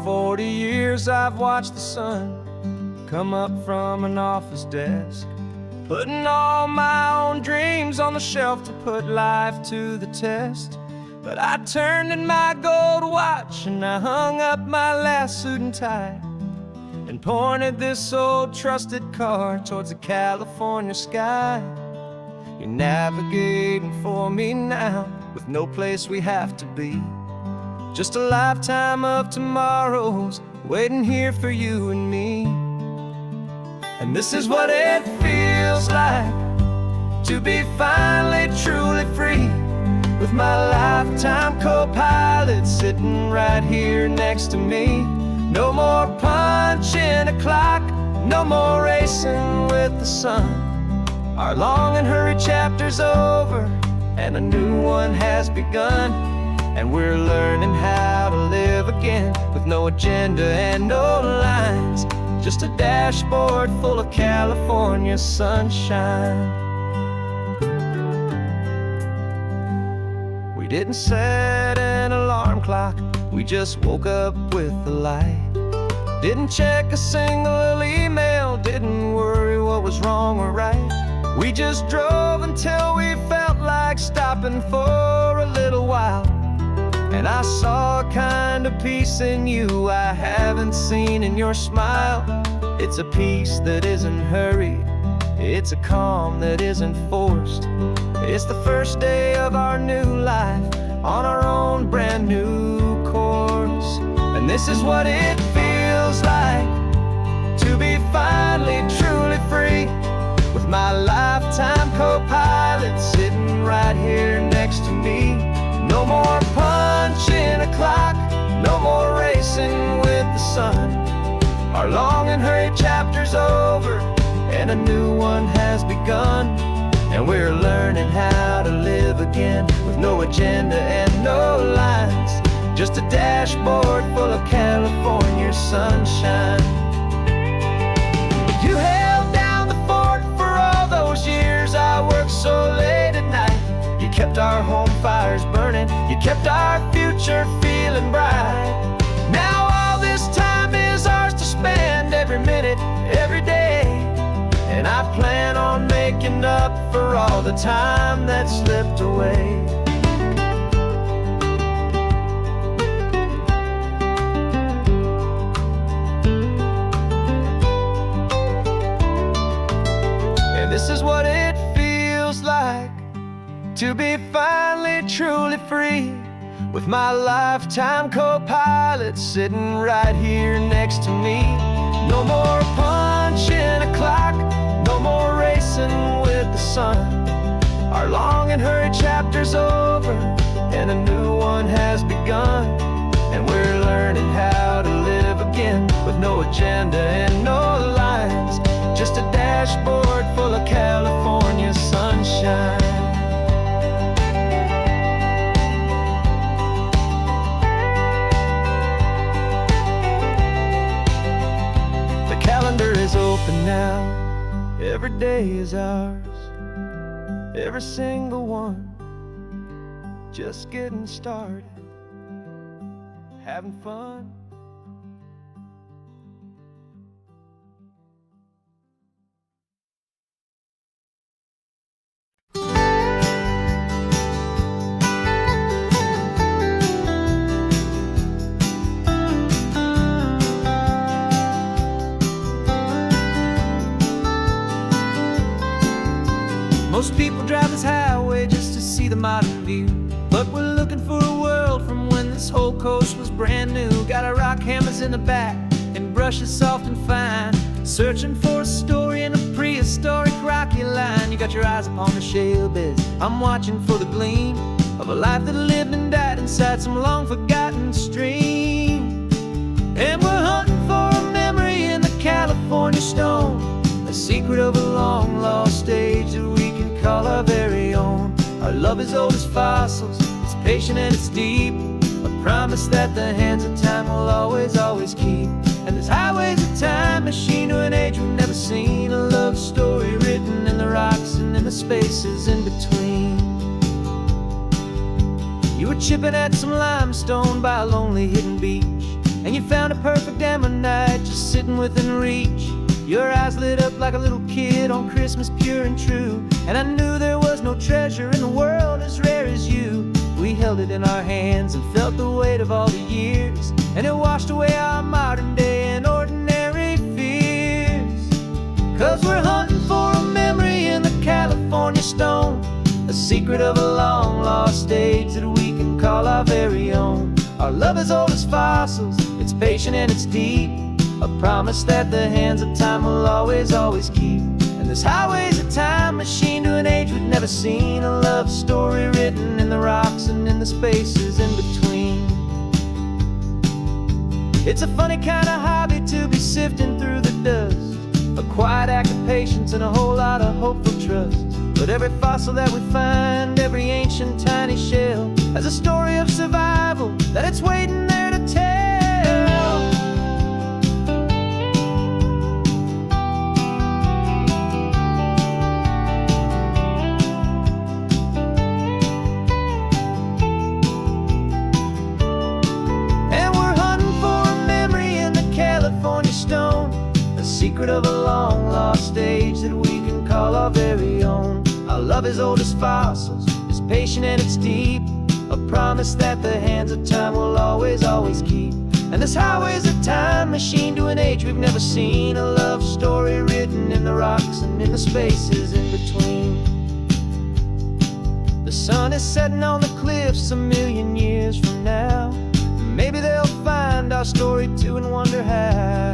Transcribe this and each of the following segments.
40 years I've watched the sun come up from an office desk, putting all my own dreams on the shelf to put life to the test. But I turned in my gold watch and I hung up my last suit and tie, and pointed this old trusted car towards the California sky. You're navigating for me now, with no place we have to be. Just a lifetime of tomorrows waiting here for you and me. And this is what it feels like to be finally truly free, with my lifetime co-pilot sitting right here next to me. No more punching a clock, no more racing with the sun. Our long and hurried chapter's over, and a new one has begun. And we're learning how to live again, with no agenda and no lines, just a dashboard full of California sunshine. We didn't set an alarm clock, we just woke up with the light. Didn't check a single email, didn't worry what was wrong or right. We just drove until we felt like stopping for a little while. And I saw a kind of peace in you I haven't seen in your smile. It's a peace that isn't hurried, it's a calm that isn't forced. It's the first day of our new life on our own brand new course. And this is what it feels like to be finally truly free, with my lifetime co-pilot sitting right here next to me. No more punching a clock, no more racing with the sun. Our long and hurried chapter's over, and a new one has begun. And we're learning how to live again, with no agenda and no lines, just a dashboard full of California sunshine. You held down the fort for all those years I worked so late at night. You kept our home fires burning, you kept our future feeling bright. Now all this time is ours to spend, every minute, every day. And I plan on making up for all the time that slipped away. And this is what it feels like to be finally truly free, with my lifetime co-pilot sitting right here next to me. No more punching a clock, no more racing with the sun. Our long and hurried chapter's over, and a new one has begun. And we're learning how to live again, with no agenda and no lines, just a dashboard full of California sunshine. Is open now, every day is ours, every single one, just getting started, having fun. Most people drive this highway just to see the modern view, but we're looking for a world from when this whole coast was brand new. Got our rock hammers in the back and brushes soft and fine, searching for a story in a prehistoric rocky line. You got your eyes upon the shale beds, I'm watching for the gleam of a life that lived and died inside some long forgotten stream. And we're hunting for a memory in the California stone, a secret of a long lost age that we can call our very own. Our love is old as fossils, it's patient and it's deep, a promise that the hands of time will always, always keep. And there's highways of time machine to an age we've never seen, a love story written in the rocks and in the spaces in between. You were chipping at some limestone by a lonely hidden beach, and you found a perfect ammonite just sitting within reach. Your eyes lit up like a little kid on Christmas, pure and true. And I knew there was no treasure in the world as rare as you. We held it in our hands and felt the weight of all the years, and it washed away our modern day and ordinary fears. 'Cause we're hunting for a memory in the California stone, a secret of a long lost age that we can call our very own. Our love is old as fossils, it's patient and it's deep, a promise that the hands of time will always, always keep. And this highway's a time machine to an age we've never seen, a love story written in the rocks and in the spaces in between. It's a funny kind of hobby to be sifting through the dust, a quiet act of patience and a whole lot of hopeful trust. But every fossil that we find, every ancient tiny shell, has a story of survival that it's waiting there to tell. And we're hunting for a memory in the California stone, a secret of a long lost age that we can call our very own. Our love is old as fossils, it's patient and it's deep, a promise that the hands of time will always, always keep. And this highway's a time machine to an age we've never seen, a love story written in the rocks and in the spaces in between. The sun is setting on the cliffs a million years from now. Maybe they'll find our story too and wonder how.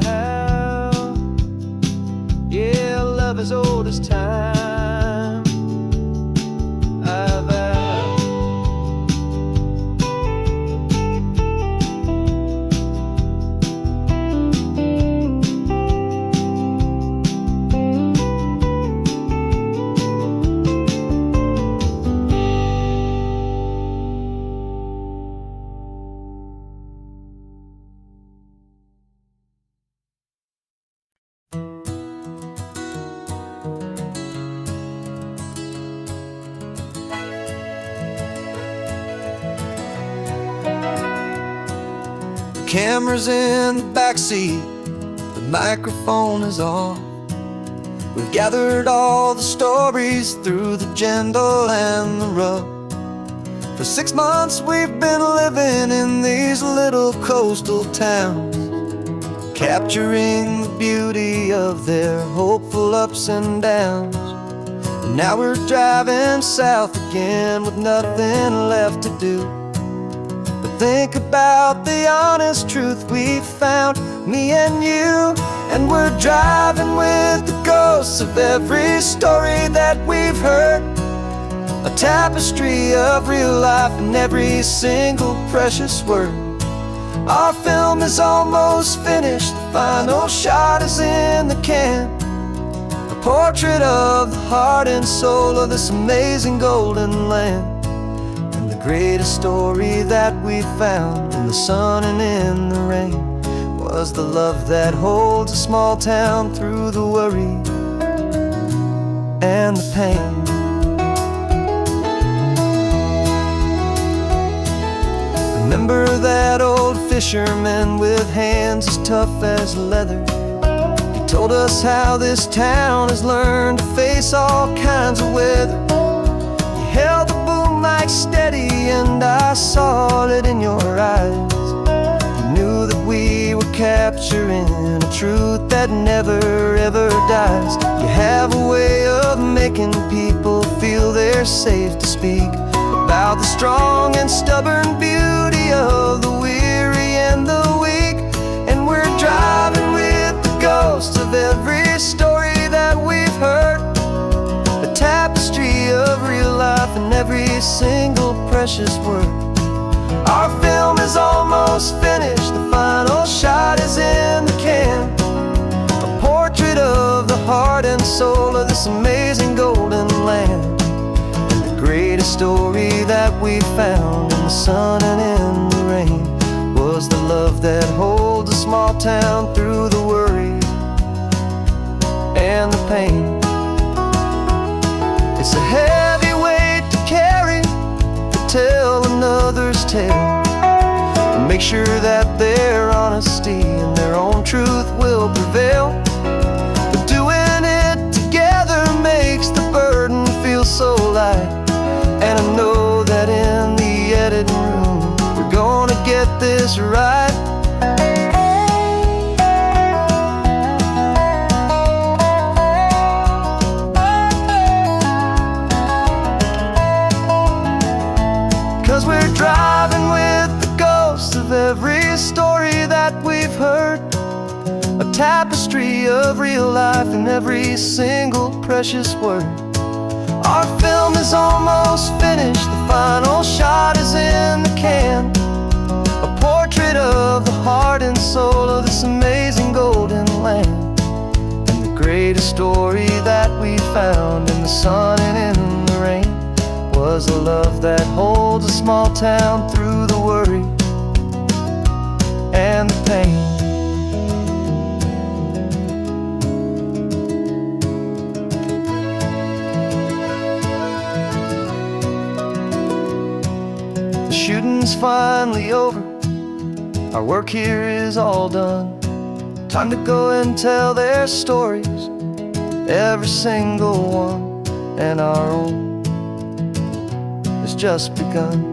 Yeah, love is old as time. Camera's in the backseat, the microphone is on. We've gathered all the stories through the gentle and the rough. For 6 months we've been living in these little coastal towns, capturing the beauty of their hopeful ups and downs. And now we're driving south again with nothing left to do. Think about the honest truth we found, me and you. And we're driving with the ghosts of every story that we've heard, a tapestry of real life and every single precious word. Our film is almost finished, the final shot is in the can, a portrait of the heart and soul of this amazing golden land. Greatest story that we found in the sun and in the rain was the love that holds a small town through the worry and the pain. Remember that old fisherman with hands as tough as leather? He told us how this town has learned to face all kinds of weather. He held the boom mic steady and I saw it in your eyes. You knew that we were capturing a truth that never ever dies. You have a way of making people feel they're safe to speak about the strong and stubborn beauty of the weary and the weak. And we're driving with the ghosts of every story that we've heard, a tapestry of real life and every single precious word. Our film is almost finished, the final shot is in the can, a portrait of the heart and soul of this amazing golden land. And the greatest story that we found in the sun and in the rain was the love that holds a small town through the worry and the pain. It's a heavy weight to carry, to tell another's tale. make sure that their honesty and their own truth will prevail. But doing it together makes the burden feel so light. And I know that in the editing room we're gonna get this right. 'Cause we're driving with the ghosts of every story that we've heard, a tapestry of real life in every single precious word. Our film is almost finished, the final shot is in the can, a portrait of the heart and soul of this amazing golden land. And the greatest story that we found in the sun and in the rain was a love that holds a small town through the worry and the pain. The shooting's finally over, our work here is all done. Time to go and tell their stories, every single one, and our own has just begun.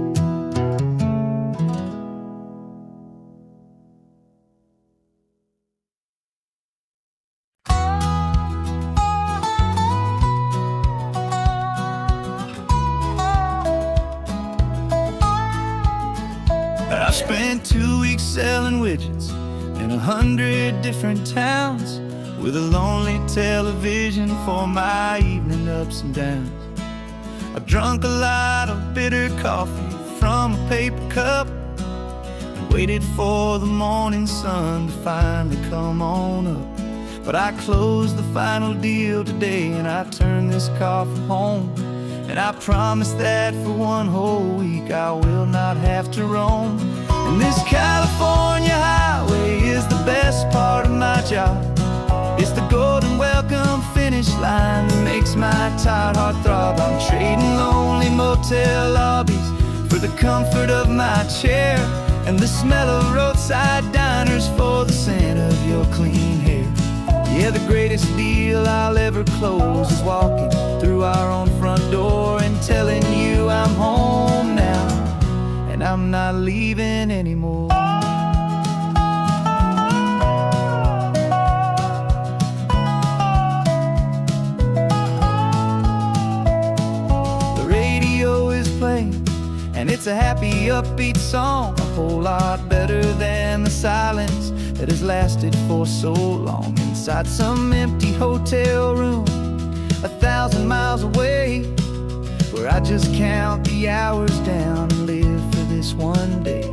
I spent 2 weeks selling widgets in 100 different towns, with a lonely television for my evening ups and downs. I drank a lot of bitter coffee from a paper cup and waited for the morning sun to finally come on up. But I closed the final deal today and I turned this car from home. And I promise that for one whole week I will not have to roam. And this California highway is the best part of my job. It's the golden welcome finish line that makes my tired heart throb. I'm trading lonely motel lobbies for the comfort of my chair, and the smell of roadside diners for the scent of your clean hair. Yeah, the greatest deal I'll ever close is walking through our own front door and telling you I'm home now, and I'm not leaving anymore. The radio is playing, and it's a happy, upbeat song, a whole lot better than the silence that has lasted for so long. Inside some empty hotel room 1,000 miles away, where I just count the hours down and live for this one day.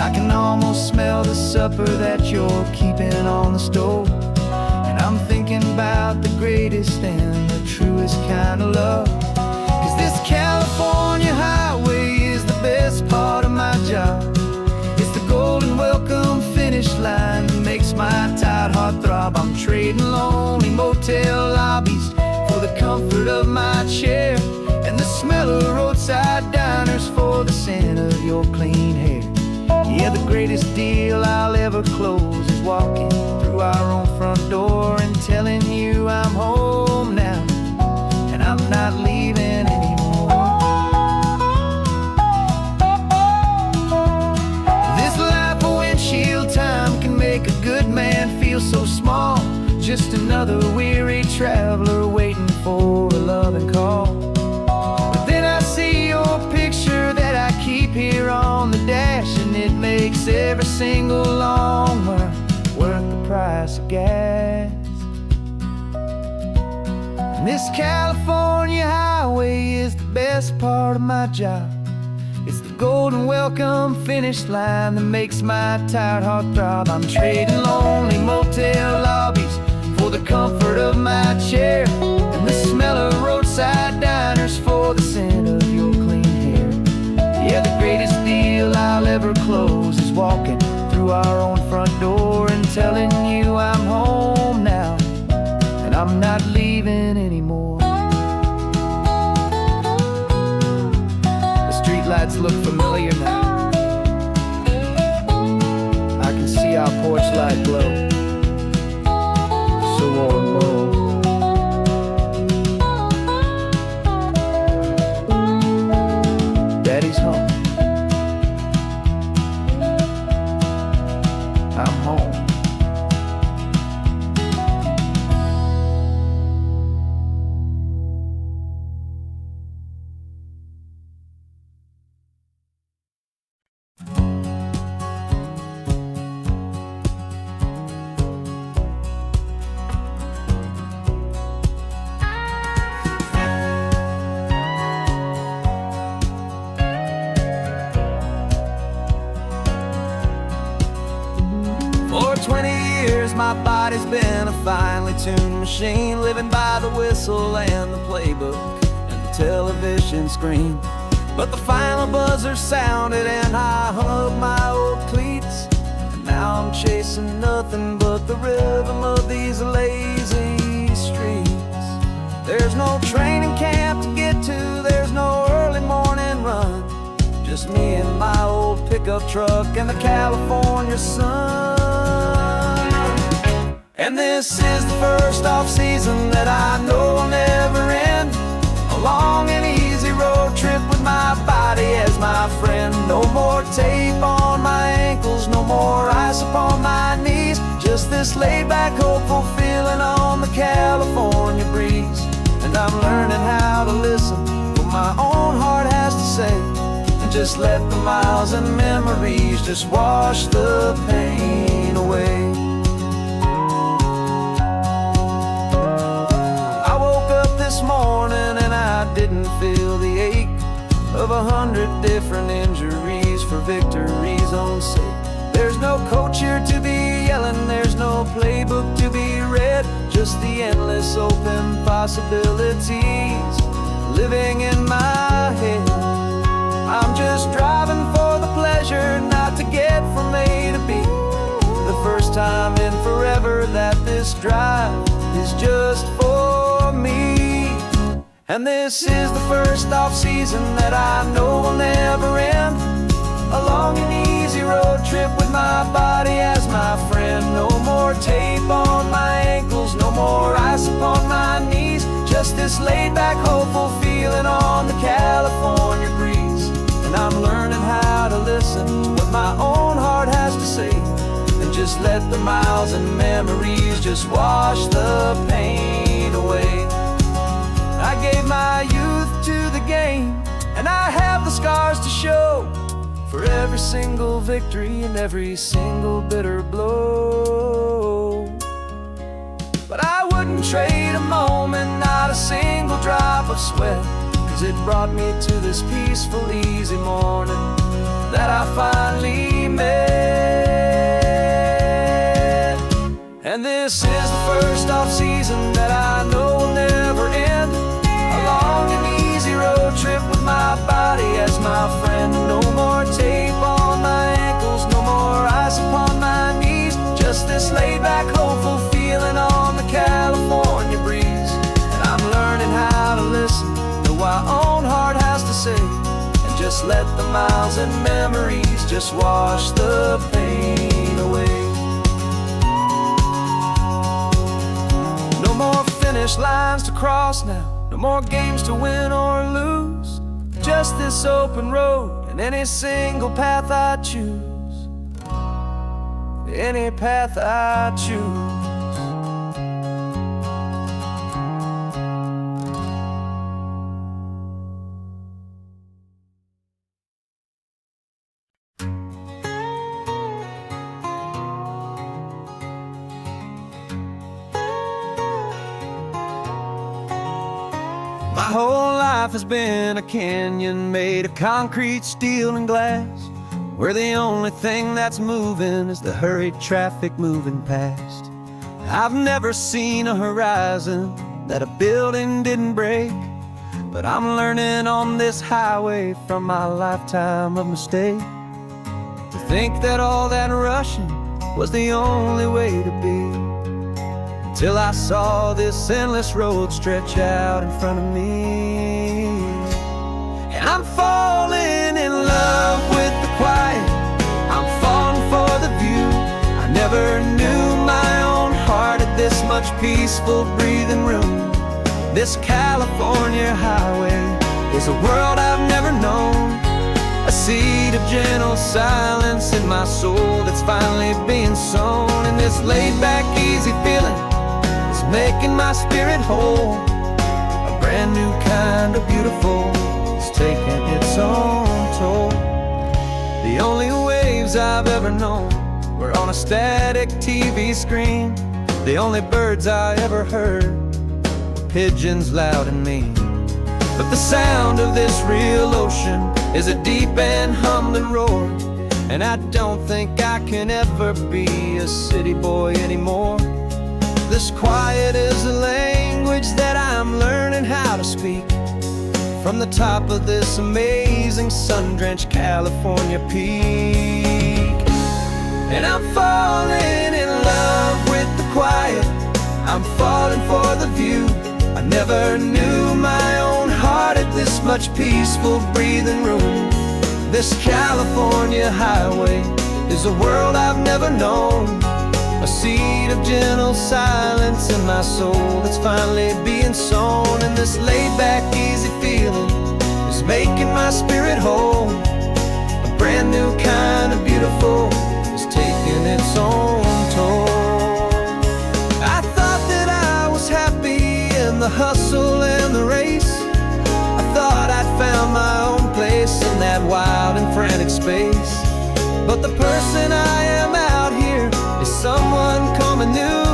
I can almost smell the supper that you're keeping on the stove, and I'm thinking about the greatest and the truest kind of love. 'Cause this California highway is the best part of my job. It's the golden welcome finish line that makes my tired heart throb. I'm trading lonely motel lobbies for the comfort of my chair, and the smell of roadside diners for the scent of your clean hair. Yeah, the greatest deal I'll ever close is walking through our own front door and telling you I'm home now, and I'm not leaving anymore. This life of windshield time can make a good man feel so small, just another weary traveler waiting for a loving call. But then I see your picture that I keep here on the dash, and it makes every single long mile worth the price of gas. And this California highway is the best part of my job. It's the golden welcome finish line that makes my tired heart throb. I'm trading lonely motel lobbies for the comfort of my chair, and the smell of roadside diners for the scent of your clean hair. Yeah, the greatest deal I'll ever close is walking through our own front door and telling you I'm home now, and I'm not leaving anymore. The streetlights look familiar now. my body's been a finely tuned machine, living by the whistle and the playbook and the television screen. But the final buzzer sounded and I hung up my old cleats, and now I'm chasing nothing but the rhythm of these lazy streets. There's no training camp to get to, there's no early morning run, just me and my old pickup truck and the California sun. And this is the first off-season that I know will never end, a long and easy road trip with my body as my friend. No more tape on my ankles, no more ice upon my knees, just this laid-back, hopeful feeling on the California breeze. And I'm learning how to listen what my own heart has to say, and just let the miles and memories just wash the pain away. I woke up this morning and I didn't feel the ache of 100 different injuries for victory's own sake. There's no coach here to be yelling, there's no playbook to be read, just the endless open possibilities living in my head. I'm just driving for the pleasure, not to get from A to B. The first time in forever that this drive is just for me. And this is the first off-season that I know will never end, a long and easy road trip with my body as my friend. No more tape on my ankles, no more ice upon my knees, just this laid-back, hopeful feeling on the California breeze. And I'm learning how to listen to what my own heart has to say, and just let the miles and memories just wash the pain away. I gave my youth to the game, and I have the scars to show for every single victory and every single bitter blow. But I wouldn't trade a moment, not a single drop of sweat, 'cause it brought me to this peaceful, easy morning that I finally met. And this is the first off-season that I know will never end, a long and easy road trip with my body as my friend. No more tape on my ankles, no more ice upon my knees, just this laid-back, hopeful feeling on the California breeze. And I'm learning how to listen to what my own heart has to say, and just let the miles and memories just wash the pain away. No more finish lines to cross now, no more games to win or lose, just this open road and any single path I choose, any path I choose. My whole life has been a canyon made of concrete, steel, and glass, where the only thing that's moving is the hurried traffic moving past. I've never seen a horizon that a building didn't break, but I'm learning on this highway from my lifetime of mistakes to think that all that rushing was the only way to be. Till I saw this endless road stretch out in front of me, and I'm falling in love with the quiet, I'm falling for the view. I never knew my own heart had this much peaceful breathing room. This California highway is a world I've never known, a seed of gentle silence in my soul that's finally being sown. And this laid-back, easy feeling making my spirit whole, a brand new kind of beautiful, it's taking its own toll. The only waves I've ever known were on a static TV screen. The only birds I ever heard were pigeons loud and mean. But the sound of this real ocean is a deep and humbling roar, and I don't think I can ever be a city boy anymore. This quiet is a language that I'm learning how to speak from the top of this amazing sun-drenched California peak. And I'm falling in love with the quiet, I'm falling for the view. I never knew my own heart had this much peaceful breathing room. This California highway is a world I've never known, a seed of gentle silence in my soul that's finally being sown. And this laid-back, easy feeling is making my spirit whole. A brand new kind of beautiful is taking its own toll. I thought that I was happy in the hustle and the race. I thought I'd found my own place in that wild and frantic space. But the person I am out here is someone coming new,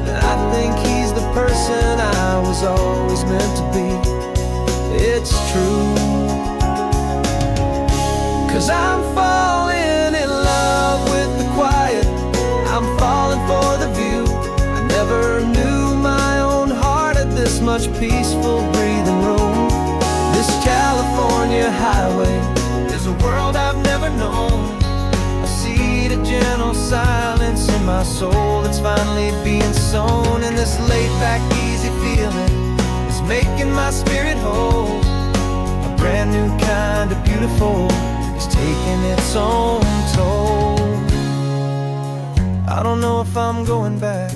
and I think he's the person I was always meant to be. It's true, 'cause I'm falling in love with the quiet, I'm falling for the view. I never knew my own heart had this much peaceful breathing room. This California highway is a world I've never known, a seed of gentle silence in my soul that's finally being sown. And this laid-back, easy feeling is making my spirit whole. A brand new kind of beautiful is taking its own toll. I don't know if I'm going back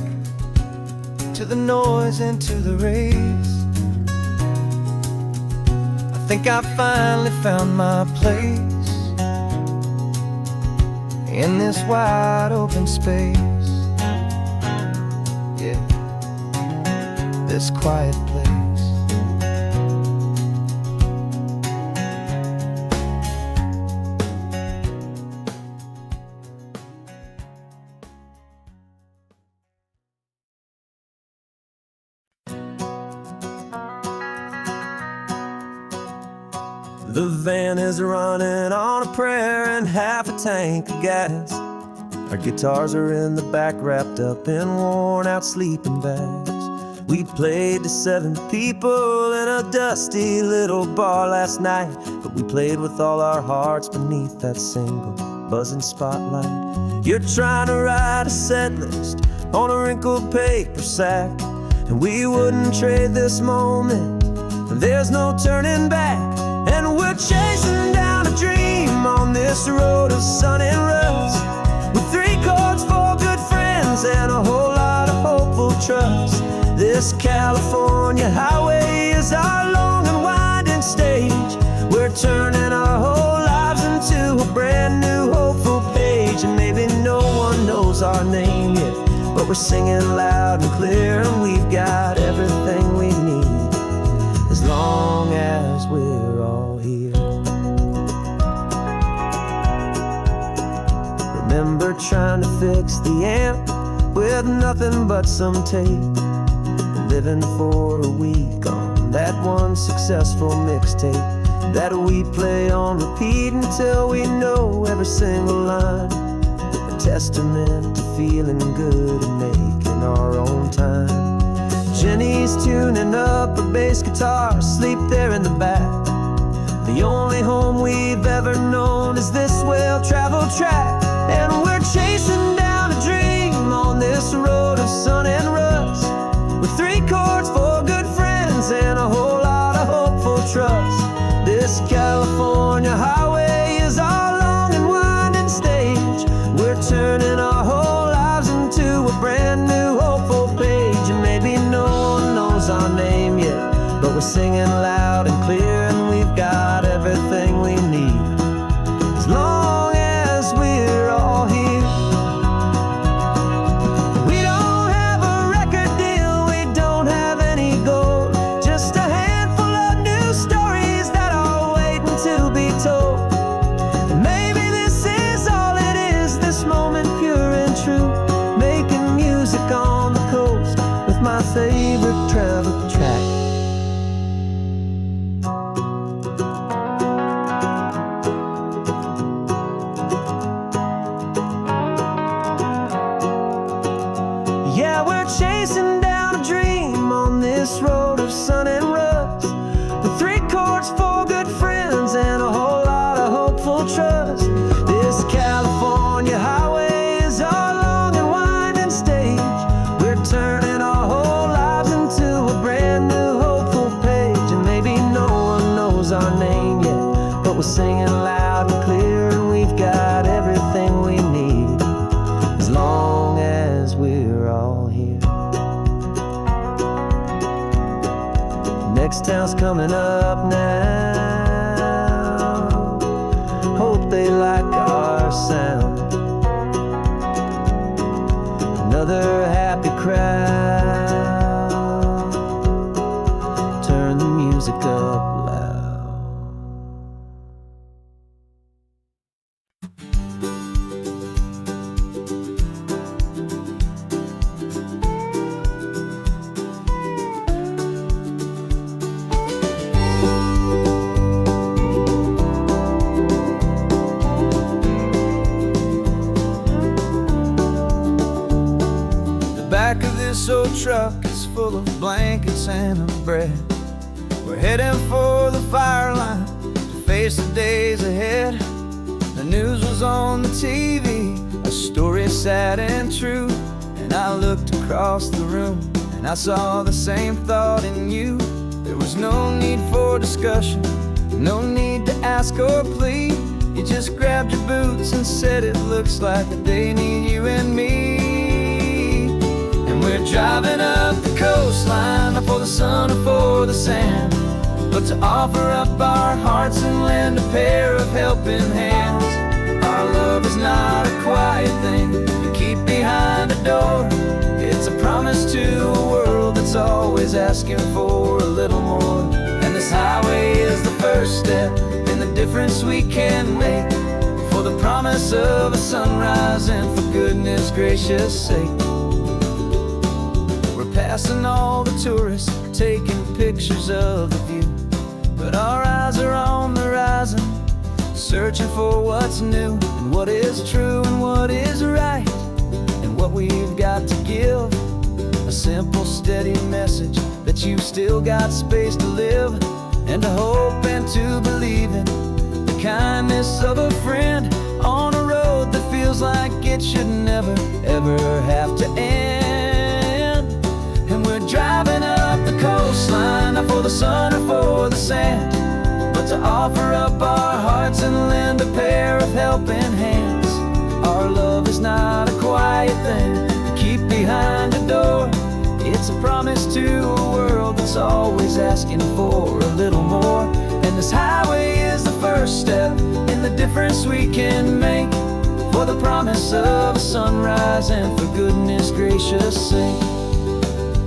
to the noise and to the race. I think I finally found my place in this wide open space. Yeah, this quiet place. The van is running on a prayer and half a tank of gas. Our guitars are in the back, wrapped up in worn-out sleeping bags. We played to 7 people in a dusty little bar last night, but we played with all our hearts beneath that single buzzing spotlight. You're trying to write a set list on a wrinkled paper sack, and we wouldn't trade this moment. There's no turning back. And we're chasing down a dream on this road of sun and rust, with 3 chords, 4 good friends, and a whole lot of hopeful trust. This California highway is our long and winding stage. We're turning our whole lives into a brand new hopeful page. And maybe no one knows our name yet, but we're singing loud and clear, and we've got everything we need, as long as we're all here. Remember trying to fix the amp with nothing but some tape, and living for a week on that one successful mixtape that we play on repeat until we know every single line. A testament to feeling good and making our own time. Jenny's tuning up her bass guitar, asleep there in the back. The only home we've ever known is this well-traveled track. And we're chasing down a dream on this road of sun and rust, with 3 chords, 4 good friends, and a whole lot of hopeful trust. This California highway is our long and winding stage. We're turning our whole lives into a brand new hopeful page. And maybe no one knows our name yet, but we're singing loud and clear, and we've got everything we need, as long as we're all here. We don't have a record deal, we don't have any gold, just a handful of new stories that are waiting to be told. And maybe this is all it is, this moment pure and true, making music on the coast with my favorite travel track. sun and rust. The 3 chords, 4 good friends, and a whole lot of hopeful trust. This California highway is our long and winding stage. We're turning our whole lives into a brand new hopeful page. And maybe no one knows our name yet, but we're singing loud and clear, and we've got everything we need, as long as we're all here. Next town's coming up now. Hope they like our sound. Another happy crowd. Turn the music up loud. The back of this old truck is full of blankets and a bread. We're heading for the fire line to face the days ahead. The news was on the TV, a story sad and true. And I looked across the room and I saw the same thought in you. There was no need for discussion, no need to ask or plead. You just grabbed your boots and said it looks like the day need you and me. And we're driving up the coastline, not for the sun or for the sand, but to offer up our hearts and lend a pair of helping hands. Our love is not a quiet thing you keep behind a door. It's a promise to a world that's always asking for a little more. And this highway is the first step in the difference we can make, for the promise of a sunrise and for goodness gracious sake. We're passing all the tourists, taking pictures of the view, but our eyes are on the horizon, searching for what's new and what is true and what is right, and what we've got to give. A simple, steady message that you've still got space to live, and to hope and to believe in the kindness of a friend on a road that feels like it should never, ever have to end. And we're driving up the coastline, not for the sun or for the sand, but to offer up our hearts and lend a pair of helping hands. Our love is not a quiet thing to keep behind a door. It's a promise to a world that's always asking for a little more. And this highway is the first step in the difference we can make, for the promise of a sunrise and for goodness gracious sake.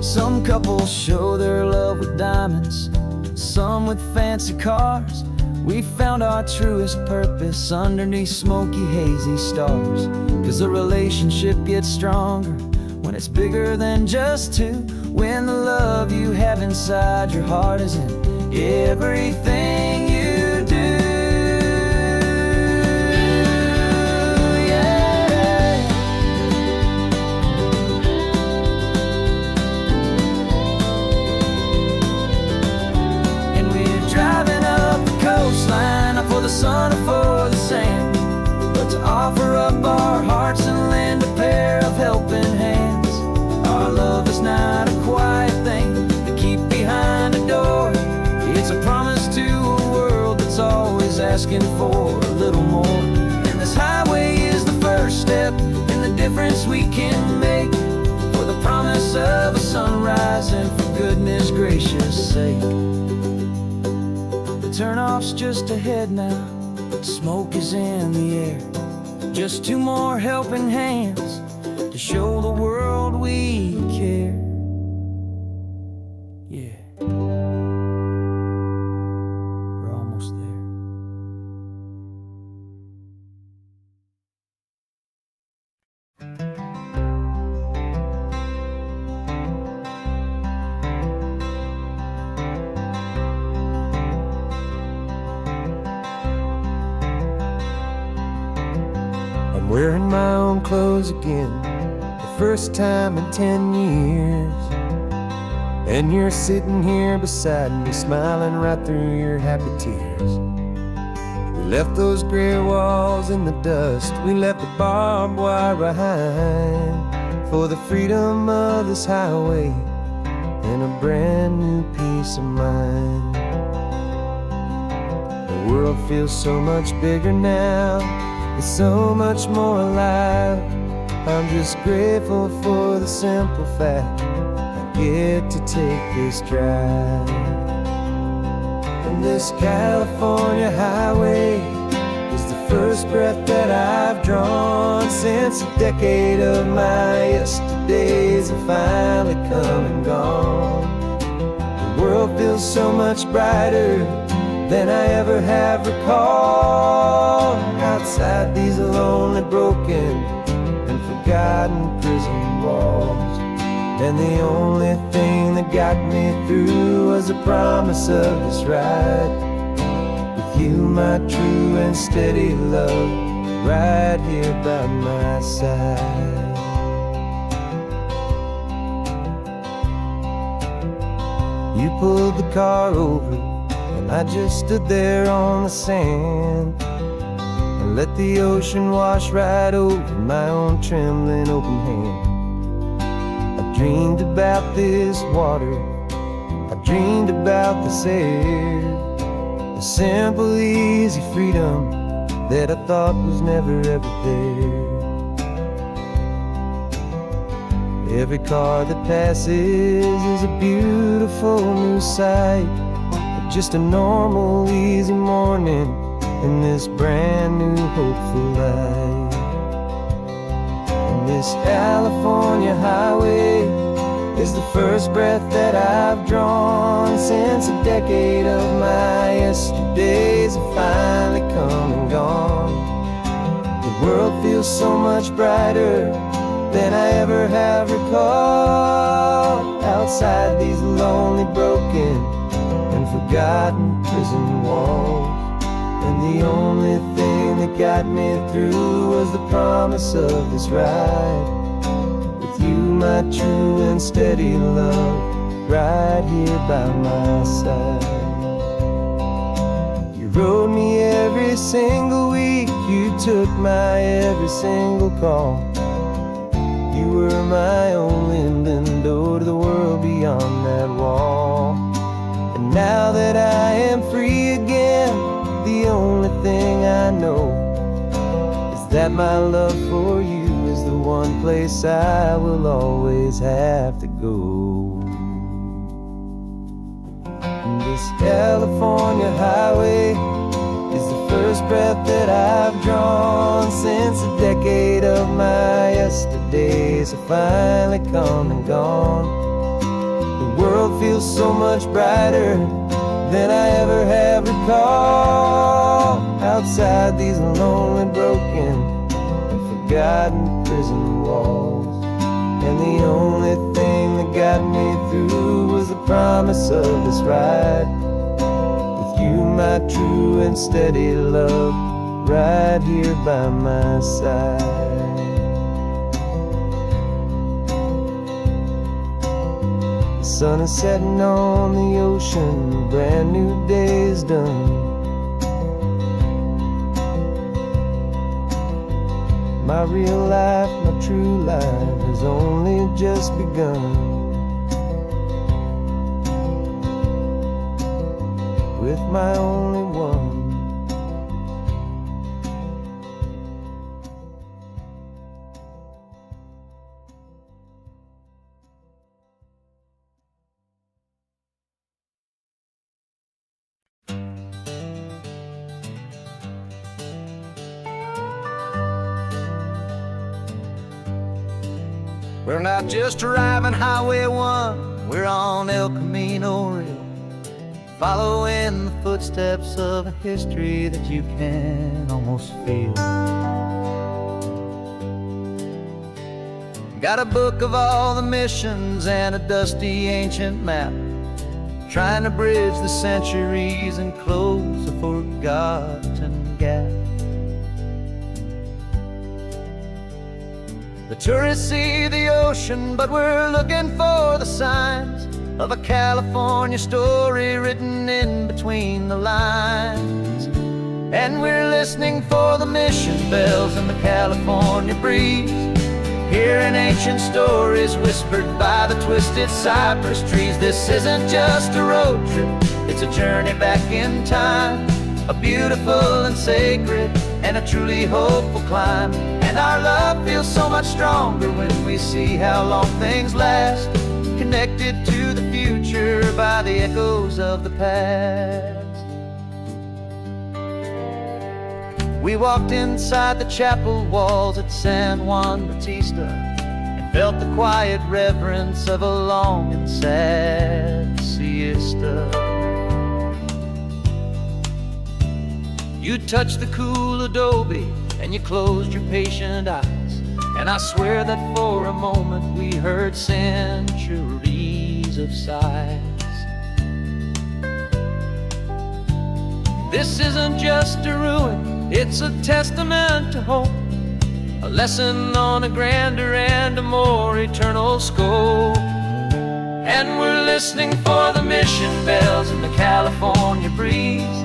Some couples show their love with diamonds, some with fancy cars. We found our truest purpose underneath smoky, hazy stars. 'Cause the relationship gets stronger when it's bigger than just two, when the love you have inside your heart is in everything you do. Yeah. And we're driving up the coastline, not for the sun or for the sand, but to offer up our hearts and lend a pair of helping hands. Our love is not a quiet thing to keep behind a door. It's a promise to a world that's always asking for a little more. And this highway is the first step in the difference we can make, for the promise of a sunrise and for goodness gracious sake. The turnoff's just ahead now, smoke is in the air. Just 2 more helping hands to show the world we care. Yeah. We're almost there. I'm wearing my own clothes again, the first time in 10 years. And you're sitting here beside me, smiling right through your happy tears. We left those gray walls in the dust, we left the barbed wire behind, for the freedom of this highway and a brand new peace of mind. The world feels so much bigger now, it's so much more alive. I'm just grateful for the simple fact I get to take this drive. And this California highway is the first breath that I've drawn since a decade of my yesterdays have finally come and gone. The world feels so much brighter than I ever have recalled. Outside these lonely, broken, and forgotten prison walls, and the only thing that got me through was the promise of this ride with you, my true and steady love, right here by my side. You pulled the car over and I just stood there on the sand and let the ocean wash right over my own trembling open hand. I dreamed about this water, I dreamed about this air, the simple, easy freedom that I thought was never ever there. Every car that passes is a beautiful new sight, just a normal, easy morning in this brand new, hopeful life. And this California highway is the first breath that I've drawn since a decade of my yesterdays have finally come and gone. The world feels so much brighter than I ever have recalled. Outside these lonely, broken, and forgotten prison walls, and the only thing that got me through was the promise of this ride with you, my true and steady love, right here by my side. You rode me every single week, you took my every single call. You were my only window to the world beyond that wall. And now that I am free again, the only thing I know is that my love for you is the one place I will always have to go. And this California highway is the first breath that I've drawn since a decade of my yesterdays have finally come and gone. The world feels so much brighter than I ever have recalled. Outside these lonely, broken, and forgotten prison walls, and the only thing that got me through was the promise of this ride with you, my true and steady love, right here by my side. The sun is setting on the ocean, a brand new day is done. My real life, my true life has only just begun. With my only one. We're not just driving Highway 1, we're on El Camino Real, following the footsteps of a history that you can almost feel. Got a book of all the missions and a dusty ancient map, trying to bridge the centuries and close a forgotten gap. The tourists see the ocean, but we're looking for the signs of a California story written in between the lines. And we're listening for the mission bells and the California breeze, hearing ancient stories whispered by the twisted cypress trees. This isn't just a road trip, it's a journey back in time, a beautiful and sacred and a truly hopeful climb. And our love feels so much stronger when we see how long things last, connected to the future by the echoes of the past. We walked inside the chapel walls at San Juan Bautista and felt the quiet reverence of a long and sad siesta. You touched the cool adobe and you closed your patient eyes, and I swear that for a moment we heard centuries of sighs. This isn't just a ruin, it's a testament to hope, a lesson on a grander and a more eternal scope. And we're listening for the mission bells in the California breeze,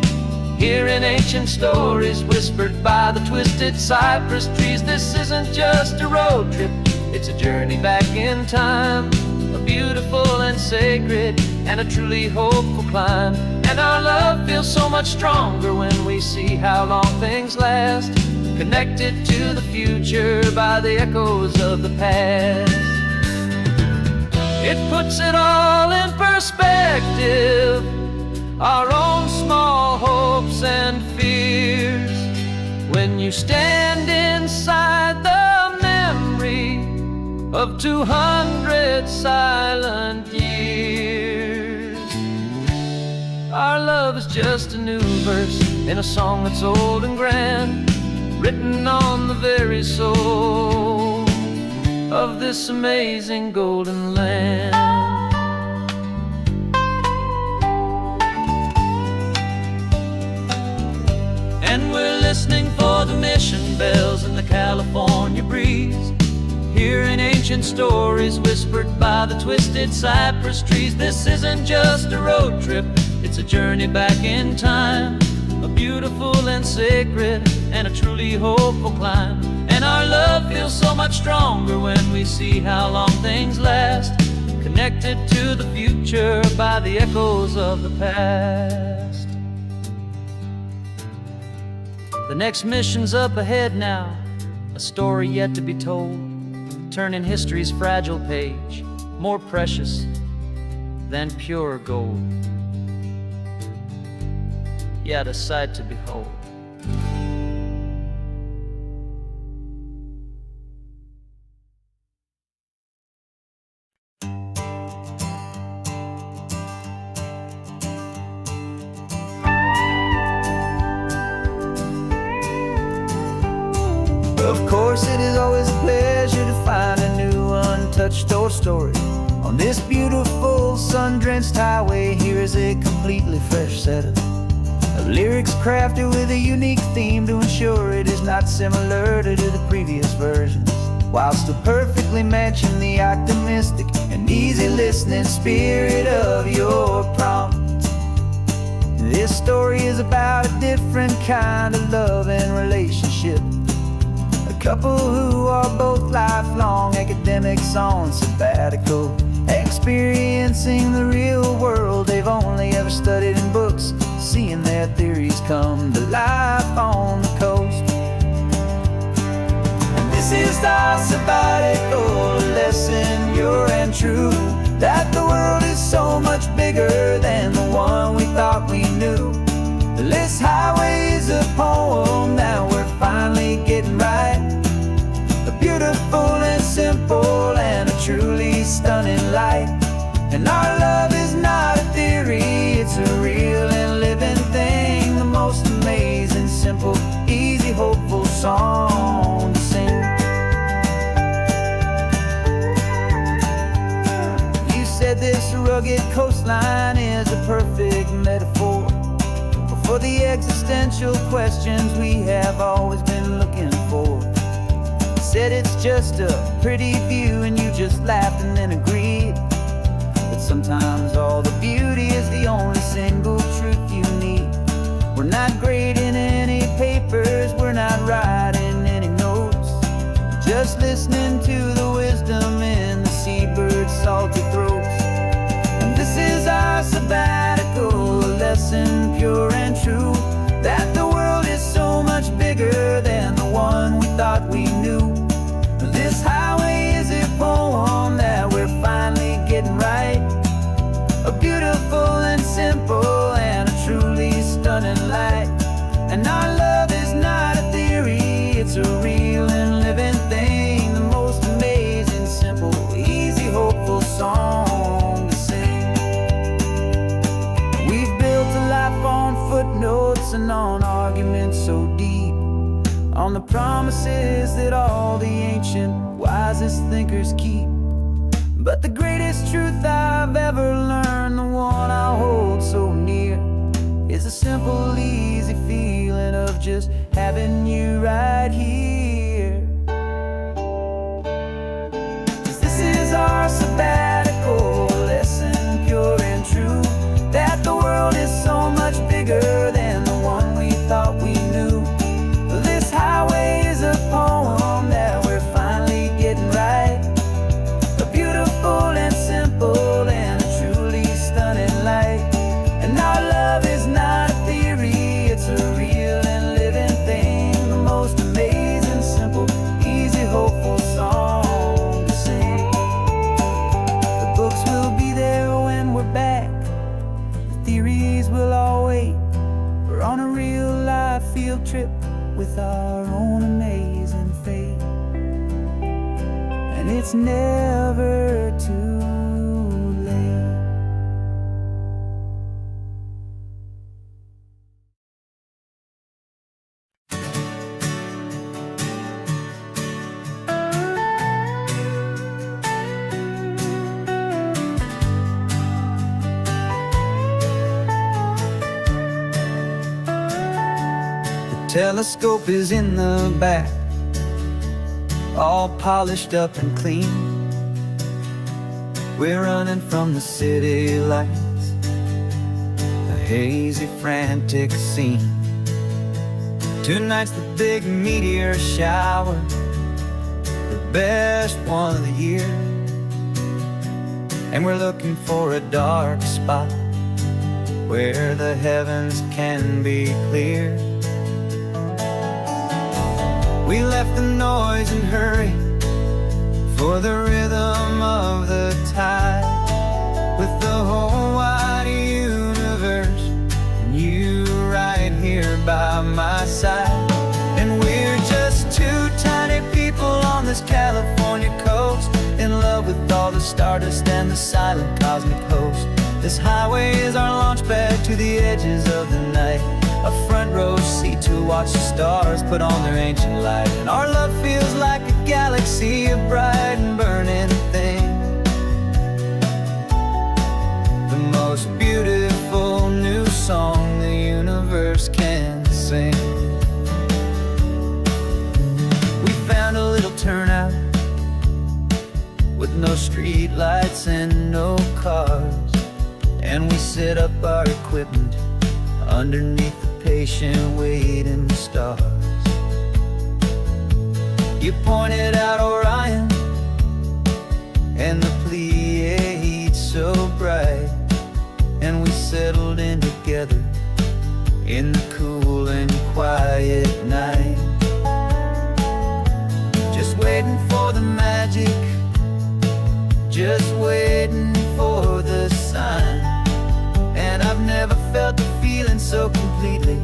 hearing ancient stories whispered by the twisted cypress trees. This isn't just a road trip, it's a journey back in time, a beautiful and sacred and a truly hopeful climb. And our love feels so much stronger when we see how long things last, connected to the future by the echoes of the past. It puts it all in perspective, our own small hopes and fears, when you stand inside the memory of 200 silent years. Our love is just a new verse in a song that's old and grand, written on the very soul of this amazing golden land. And we're listening for the mission bells in the California breeze, hearing ancient stories whispered by the twisted cypress trees. This isn't just a road trip, it's a journey back in time, a beautiful and sacred and a truly hopeful climb. And our love feels so much stronger when we see how long things last, connected to the future by the echoes of the past. The next mission's up ahead now, a story yet to be told, turning history's fragile page more precious than pure gold. Yet a sight to behold. Of course, it is always a pleasure to find a new untouched old story. On this beautiful sun-drenched highway, here is a completely fresh set of lyrics crafted with a unique theme to ensure it is not similar to the previous versions, while still perfectly matching the optimistic and easy listening spirit of your prompt. This story is about a different kind of love and relationship, a couple who are both lifelong academics on sabbatical, experiencing the real world they've only ever studied in books, seeing their theories come to life on the coast. And this is our sabbatical lesson, pure and true, that the world is so much bigger than the one we thought we knew. This highway is a poem that we're finally getting right, a beautiful and simple and a truly stunning light. And our love is not a theory, it's a real and living thing, the most amazing, simple, easy, hopeful song to sing. You said this rugged coastline is a perfect metaphor for the existential questions we have always been looking for. You said it's just a pretty view and you just laughed and then agreed. But Sometimes all the beauty is the only single truth you need. We're not grading any papers, we're not writing any notes, just listening to the wisdom in the seabird's salty throats. And this is our sabbatical, a lesson pure and true, that the world is so much bigger than the one we thought we knew. This highway is a poem that we're finally getting right, a beautiful and simple and a truly stunning light. And our love is not a theory, it's a real and living thing, the most amazing, simple, easy, hopeful song to sing. We've built a life on footnotes and on arguments so deep, on the promises that all the ancient, wisest thinkers keep. But the greatest truth I've ever learned, the one I hold so near, is a simple, easy feeling of just having you right here. 'Cause this is our sabbatical, lesson pure and true, that the world is so much bigger than the one we thought we knew. This highway is a poem that we're finally getting right, a beautiful and simple and a truly stunning light. And our love is not a theory, it's a real and living thing, the most amazing, simple, easy, hopeful song to sing. The books will be there when we're back, the theories will all wait. We're on a real life field trip with our own amazing fate, and it's never too late. The telescope is in the back, all polished up and clean. We're running from the city lights, a hazy, frantic scene. Tonight's the big meteor shower, the best one of the year. And we're looking for a dark spot where the heavens can be clear. We left the noise and hurry for the rhythm of the tide, with the whole wide universe and you right here by my side. And we're just two tiny people on this California coast, in love with all the stardust and the silent cosmic host. This highway is our launch pad to the edges of the night, a front row seat to watch the stars put on their ancient light. And our love feels like a galaxy, a bright and burning thing, the most beautiful new song the universe can sing. We found a little turnout with no street lights and no cars, and we set up our equipment underneath the patient waiting stars. You pointed out Orion and the Pleiades so bright, and we settled in together in the cool and quiet night, just waiting for the magic, just waiting for the sign. And I've never felt the feeling so completely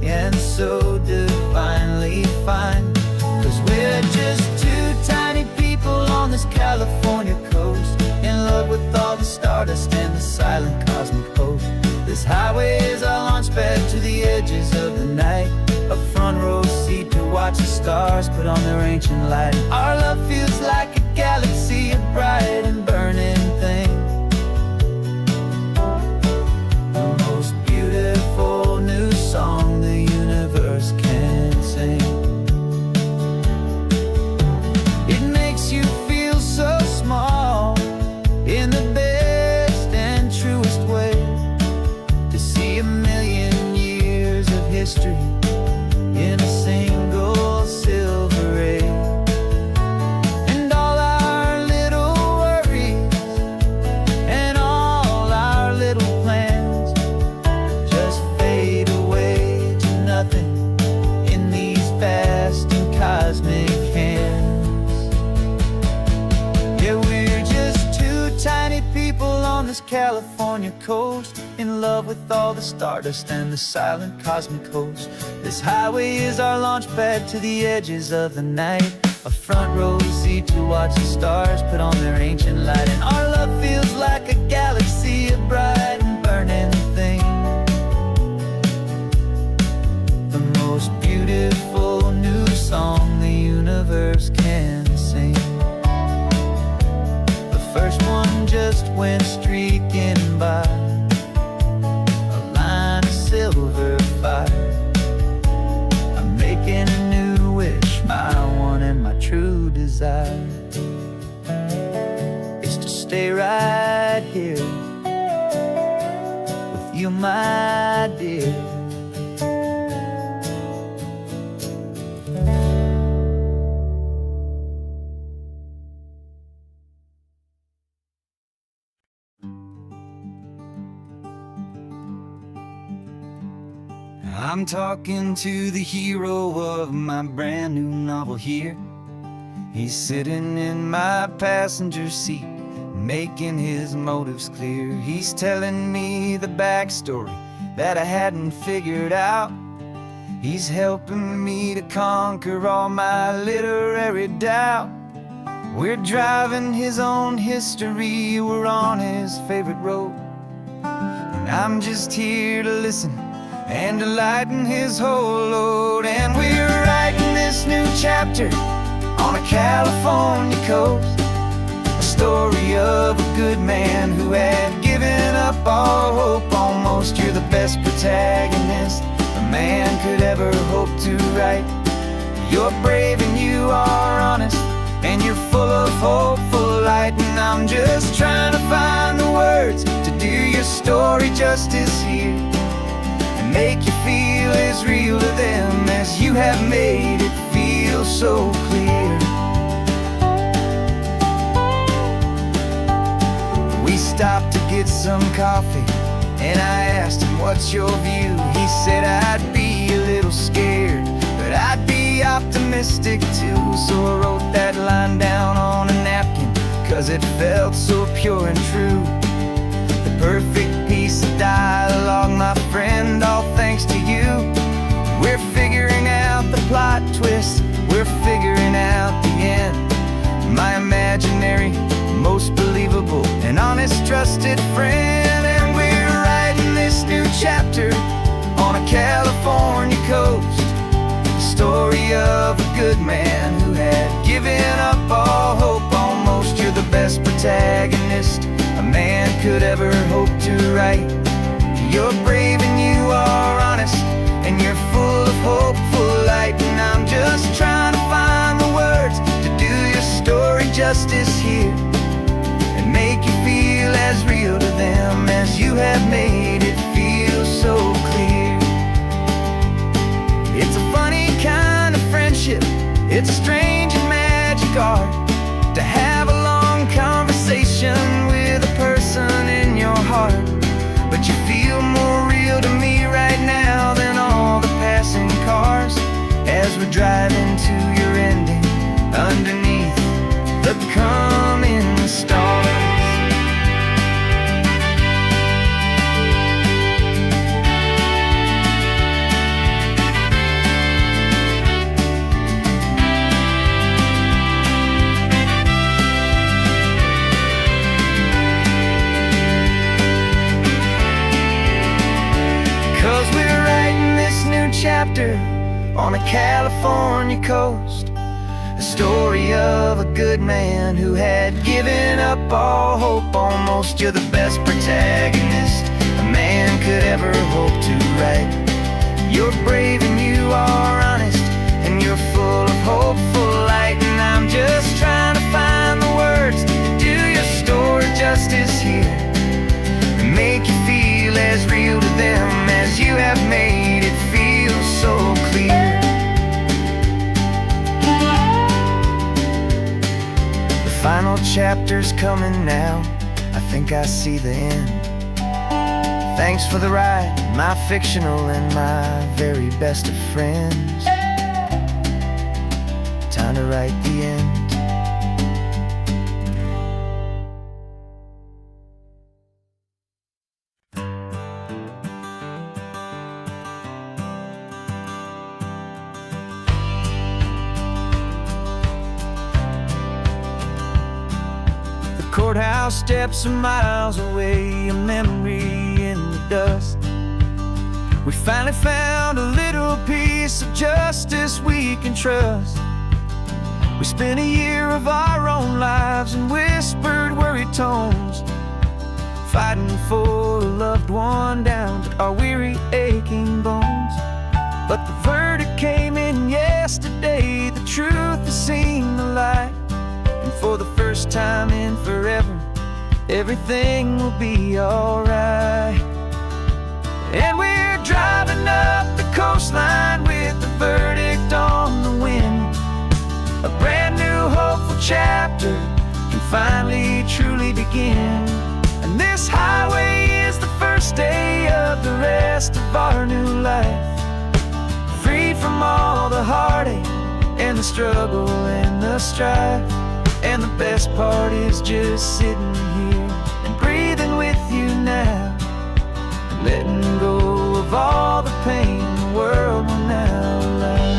and so divinely fine. 'Cause we're just two tiny people on this California coast, in love with all the stardust and the silent cosmic host. This highway is our launch pad to the edges of the night, a front row seat to watch the stars put on their ancient light. Our love feels like a galaxy, a bright and burning thing, the most beautiful new song the universe can sing. It makes you feel so small in the bed in love with all the stardust and the silent cosmic host. This highway is our launch pad to the edges of the night, a front row seat to watch the stars put on their ancient light. And our love feels like a galaxy of bright and burning things, the most beautiful new song the universe can sing. The first one just went streaking by, a line of silver fire. I'm making a new wish, my one and my true desire is to stay right here with you, my dear. I'm talking to the hero of my brand new novel here. He's sitting in my passenger seat, making his motives clear. He's telling me the backstory that I hadn't figured out. He's helping me to conquer all my literary doubt. We're driving his own history, we're on his favorite road, and I'm just here to listen and to lighten his whole load. And we're writing this new chapter on a California coast, a story of a good man who had given up all hope almost. You're the best protagonist a man could ever hope to write. You're brave and you are honest, and you're full of hopeful light. And I'm just trying to find the words to do your story justice here, make you feel as real to them as you have made it feel so clear. We stopped to get some coffee, and I asked him, what's your view? He said, I'd be a little scared, but I'd be optimistic too. So I wrote that line down on a napkin, 'cause it felt so pure and true. The perfect piece of dialogue, my friend, all thanks to you. We're figuring out the plot twist, we're figuring out the end. My imaginary, most believable and honest trusted friend. And we're writing this new chapter on a California coast, the story of a good man who had given up all hope almost. You're the best protagonist a man could ever hope to write. You're brave and you are honest, and you're full of hopeful light. And I'm just trying to find the words to do your story justice here, and make you feel as real to them as you have made it feel so clear. It's a funny kind of friendship, it's a strange and magic art to have a long conversation with a person in your heart. But you feel more real to me right now than all the passing cars, as we're driving to your ending underneath the coming stars. 'Cause we're writing this new chapter on a California coast, a story of a good man who had given up all hope almost. You're the best protagonist a man could ever hope to write. You're brave and you are honest, and you're full of hopeful light. And I'm just trying to find the words to do your story justice here, and make you feel as real to them as you have made it feel so clear. The final chapter's coming now, I think I see the end. Thanks for the ride, my fictional and my very best of friends. Time to write the end. Courthouse steps are miles away, a memory in the dust. We finally found a little piece of justice we can trust. We spent a year of our own lives in whispered, worried tones, fighting for a loved one down to our weary, aching bones. But the verdict came in yesterday, the truth has seen the light. And for the first time in forever, everything will be alright. And we're driving up the coastline with the verdict on the wind. A brand new hopeful chapter can finally truly begin. And this highway is the first day of the rest of our new life, freed from all the heartache and the struggle and the strife. And the best part is just sitting here and breathing with you now, letting go of all the pain the world will now allow.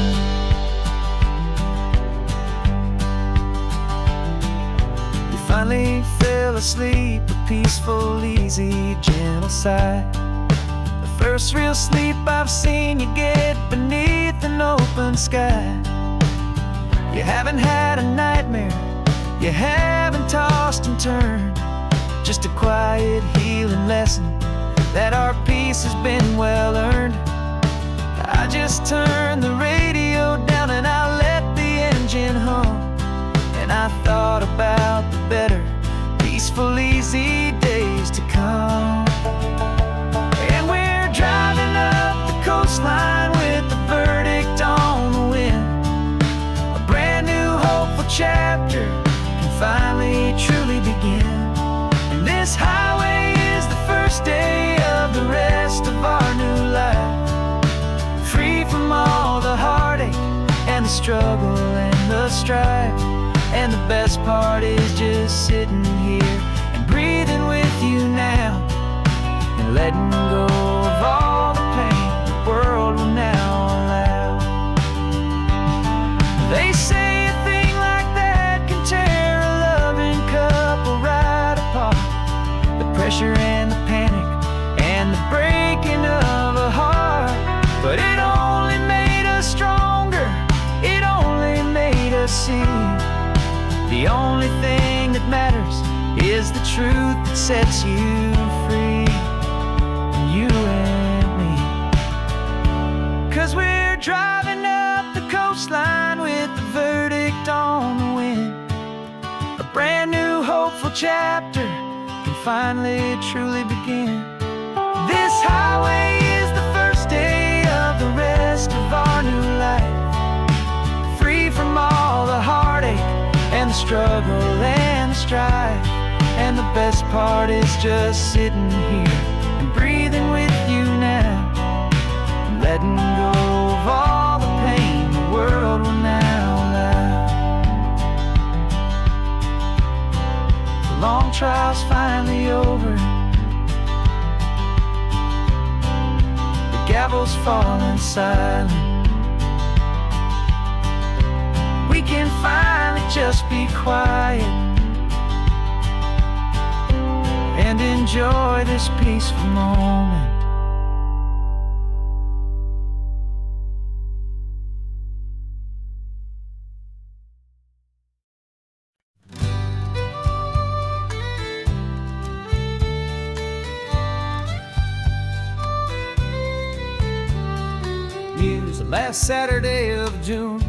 You finally fell asleep, a peaceful, easy, gentle sigh. The first real sleep I've seen you get beneath an open sky. You haven't had a nightmare, you haven't tossed and turned, just a quiet healing lesson that our peace has been well earned. I just turned the radio down and I let the engine hum, and I thought about the better, peaceful, easy days to come. And we're driving up the coastline with the verdict on the wind. A brand new hopeful chapter can finally truly begin. And this highway is the first day of the rest of our new life, free from all the heartache and the struggle and the strife. And the best part is just sitting here and breathing with you now, and letting go of all the pain the world will now allow. They say a thing like that can tear a loving couple right apart. The pressure and the panic and the breaking of a heart. But it only made us stronger, it only made us see the only thing that matters is the truth that sets you free, you and me. 'Cause we're driving up the coastline with the verdict on the wind. A brand new hopeful chapter can finally truly begin. This highway is the first day of the rest of our new life, free from all the heartache and the struggle and the strife. And the best part is just sitting here and breathing with you now, and letting go of all the pain the world will now allow. The long trial's finally over, the gavel's falling silent. We can finally just be quiet and enjoy this peaceful moment. It's the last Saturday of June,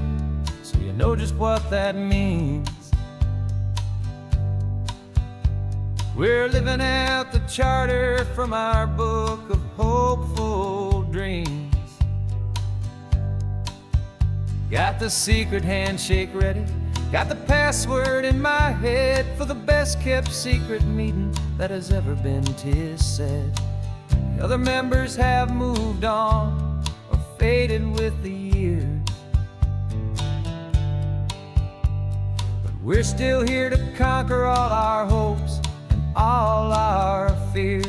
so you know just what that means. We're living out the charter from our book of hopeful dreams. Got the secret handshake ready, got the password in my head for the best kept secret meeting that has ever been, 'tis said. The other members have moved on or faded with the years, but we're still here to conquer all our hopes and all our fears.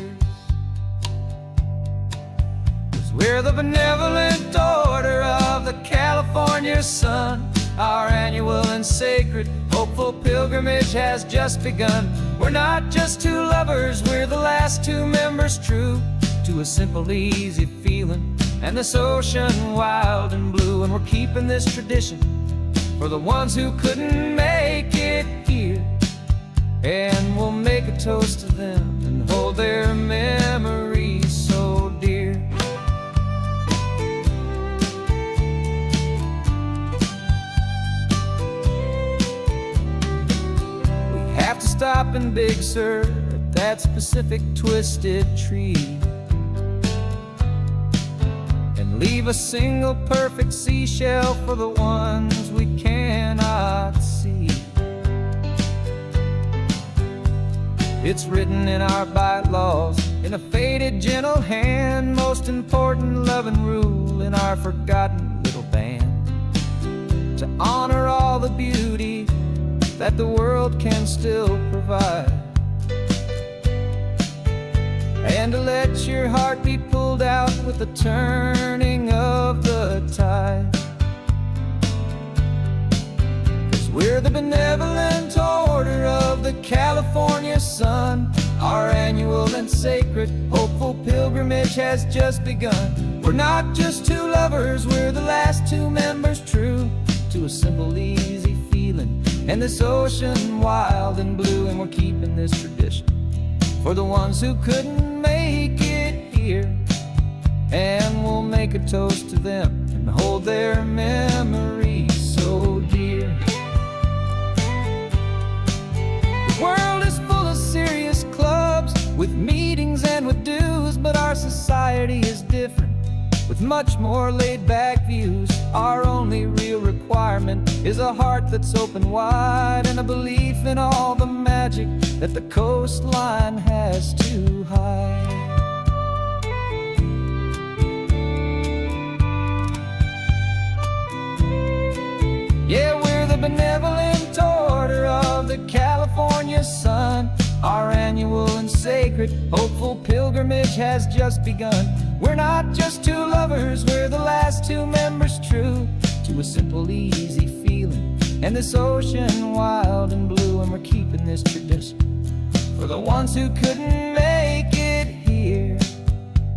'Cause we're the benevolent order of the California sun. Our annual and sacred, hopeful pilgrimage has just begun. We're not just two lovers, we're the last two members true to a simple, easy feeling and this ocean wild and blue. And we're keeping this tradition for the ones who couldn't make it here. And we'll make a toast to them and hold their memories so dear. We have to stop in Big Sur at that specific twisted tree and leave a single perfect seashell for the ones we cannot see. It's written in our bylaws, in a faded gentle hand, most important love and rule in our forgotten little band, to honor all the beauty that the world can still provide, and to let your heart be pulled out with the turning of the tide. 'Cause we're the benevolent order of the California sun. Our annual and sacred, hopeful pilgrimage has just begun. We're not just two lovers, we're the last two members true to a simple, easy feeling and this ocean wild and blue. And we're keeping this tradition for the ones who couldn't make it here. And we'll make a toast to them and hold their memories so dear. The world is full of serious clubs with meetings and with dues, but our society is different with much more laid-back views. Our only real requirement is a heart that's open wide and a belief in all the magic that the coastline has to hide. Yeah, we're the benevolent order of the California sun. Our annual and sacred, hopeful pilgrimage has just begun. We're not just two lovers, we're the last two members true to a simple, easy feeling and this ocean wild and blue. And we're keeping this tradition for the ones who couldn't make it here.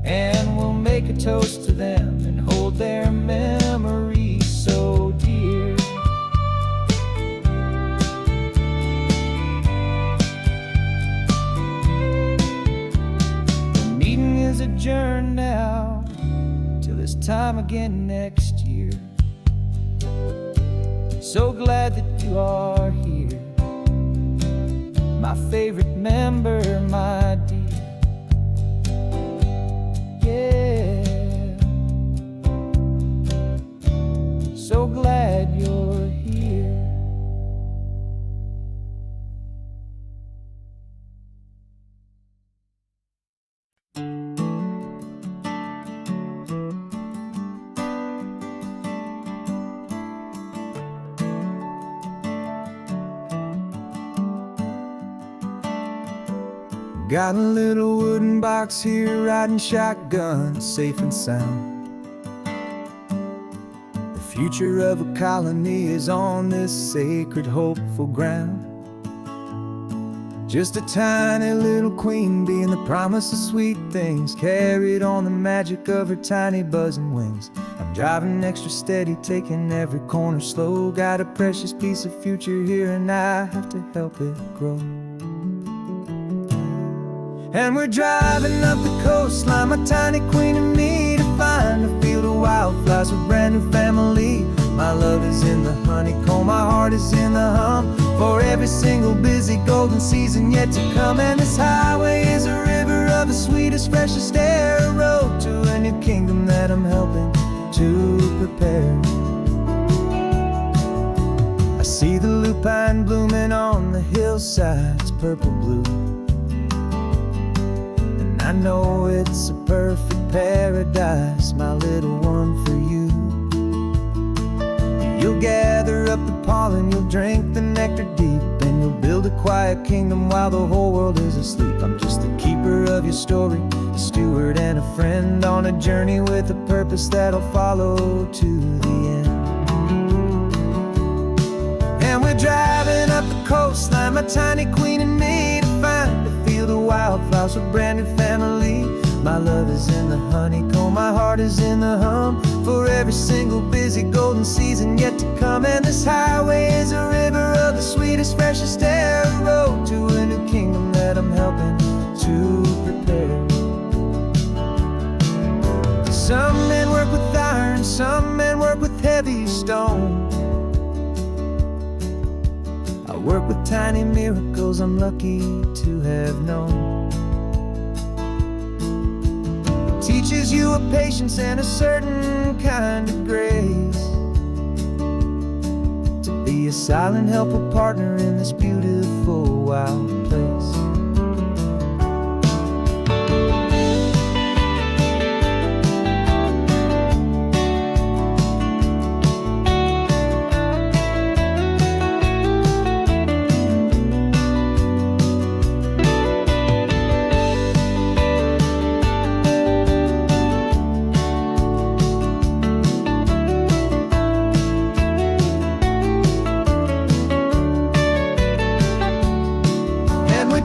And we'll make a toast to them and hold their memories so dear. The meeting is adjourned now till this time again next year. So glad that you are here, my favorite member, my dear. Yeah, so glad you're here. Got a little wooden box here, riding shotgun, safe and sound. The future of a colony is on this sacred, hopeful ground. Just a tiny little queen bee and the promise of sweet things, carried on the magic of her tiny buzzing wings. I'm driving extra steady, taking every corner slow. Got a precious piece of future here and I have to help it grow. And we're driving up the coastline, my tiny queen and me, to find a field of wildflowers with brand new family. My love is in the honeycomb, my heart is in the hum, for every single busy golden season yet to come. And this highway is a river of the sweetest, freshest air, a road to a new kingdom that I'm helping to prepare. I see the lupine blooming on the hillsides, purple blue, I know it's a perfect paradise, my little one, for you. You'll gather up the pollen, you'll drink the nectar deep, and you'll build a quiet kingdom while the whole world is asleep. I'm just the keeper of your story, a steward and a friend, on a journey with a purpose that'll follow to the end. we're driving up the coastline, my tiny queen and me, to find a field of wildflowers with brand new family. My love is in the honeycomb, my heart is in the hum, for every single busy golden season yet to come. And this highway is a river of the sweetest, freshest air, a road to a new kingdom that I'm helping to prepare. Some men work with iron, some men work with heavy stone. I work with tiny miracles I'm lucky to have known. Teaches you a patience and a certain kind of grace, to be a silent, helpful partner in this beautiful, wild place.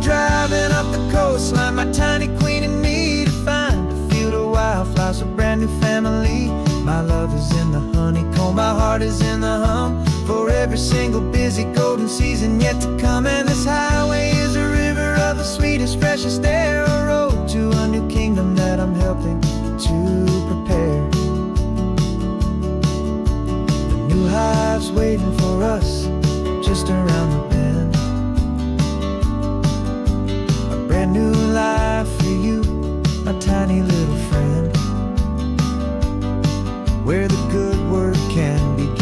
Driving up the coastline, my tiny queen and me, to find a field of wildflowers, a brand new family. My love is in the honeycomb, my heart is in the hum, for every single busy golden season yet to come. And this highway is a river of the sweetest, freshest air, a road to a new kingdom that I'm helping to prepare. A new hive's waiting for us just around the bend. Brand new life for you, my tiny little friend, where the good work can begin.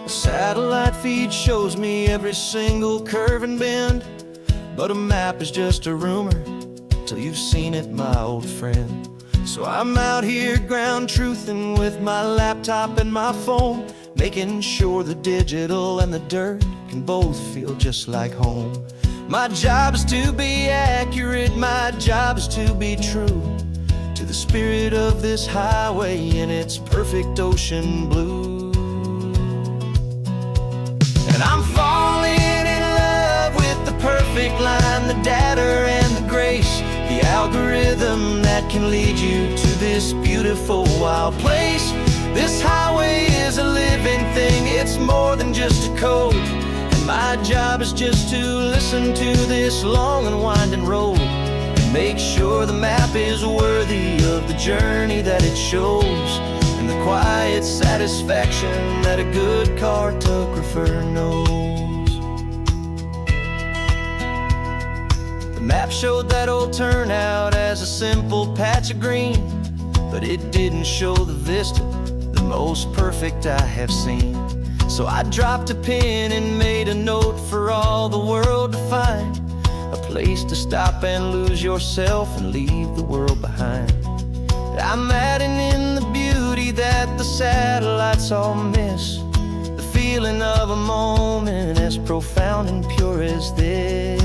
Satellite feed shows me every single curve and bend, but a map is just a rumor till you've seen it, my old friend. So I'm out here ground truthing with my laptop and my phone, making sure the digital and the dirt can both feel just like home. My job is to be accurate, my job is to be true to the spirit of this highway in its perfect ocean blue. And I'm falling in love with the perfect line, the data and the grace, the algorithm that can lead you to this beautiful, wild place. This highway is a living thing, it's more than just a code. And my job is just to listen to this long and winding road, and make sure the map is worthy of the journey that it shows, and the quiet satisfaction that a good cartographer knows. The map showed that old turnout as a simple patch of green, but it didn't show the vista, the most perfect I have seen. So I dropped a pin and made a note for all the world to find, a place to stop and lose yourself and leave the world behind. I'm adding in the beauty that the satellites all miss, the feeling of a moment as profound and pure as this.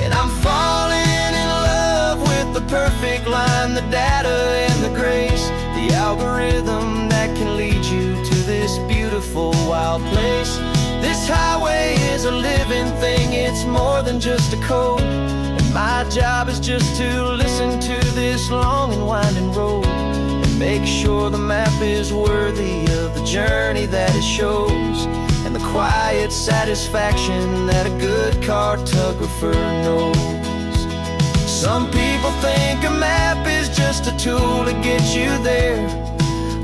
And I'm falling in love with the perfect line, the data and the grace, the algorithm that can lead you to this beautiful, wild place. This highway is a living thing, it's more than just a code. My job is just to listen to this long and winding road, and make sure the map is worthy of the journey that it shows, and the quiet satisfaction that a good cartographer knows. Some people think a map is just a tool to get you there,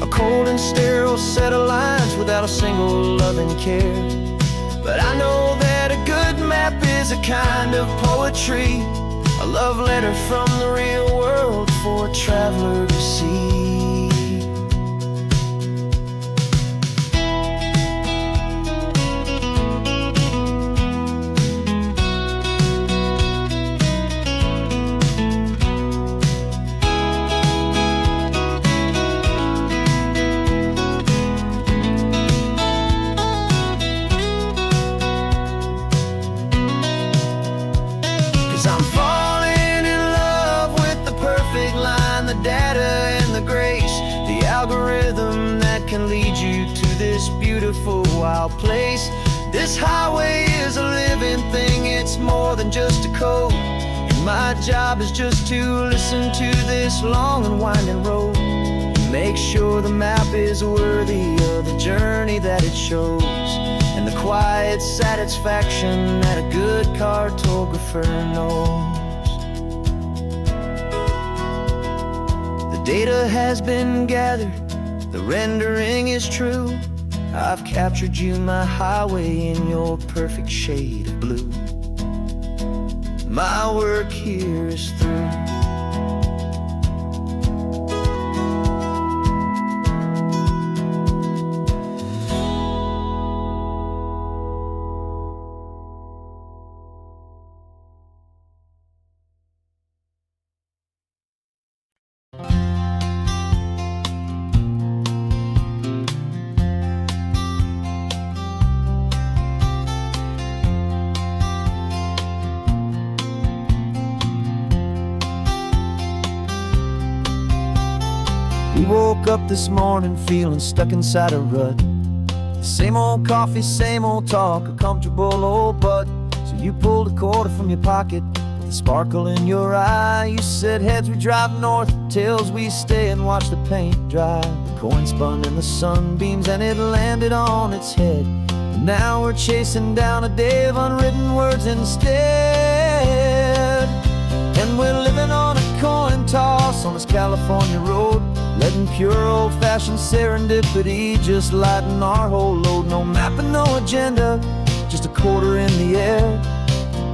a cold and sterile set of lines without a single loving care. But I know that a good map is a kind of poetry, a love letter from the real world for a traveler to see. beautiful, wild place. This highway is a living thing, it's more than just a code. And my job is just to listen to this long and winding road, and make sure the map is worthy of the journey that it shows, and the quiet satisfaction that a good cartographer knows. The data has been gathered, the rendering is true. I've captured you, my highway, in your perfect shade of blue. My work here is through. We woke up this morning feeling stuck inside a rut. Same old coffee, same old talk, a comfortable old butt. So you pulled a quarter from your pocket with a sparkle in your eye. You said heads we drive north, tails we stay and watch the paint dry. The coin spun in the sunbeams and it landed on its head. And now we're chasing down a day of unwritten words instead. And we're living on a coin toss on this California road, letting pure old-fashioned serendipity just lighten our whole load. No map and no agenda, just a quarter in the air.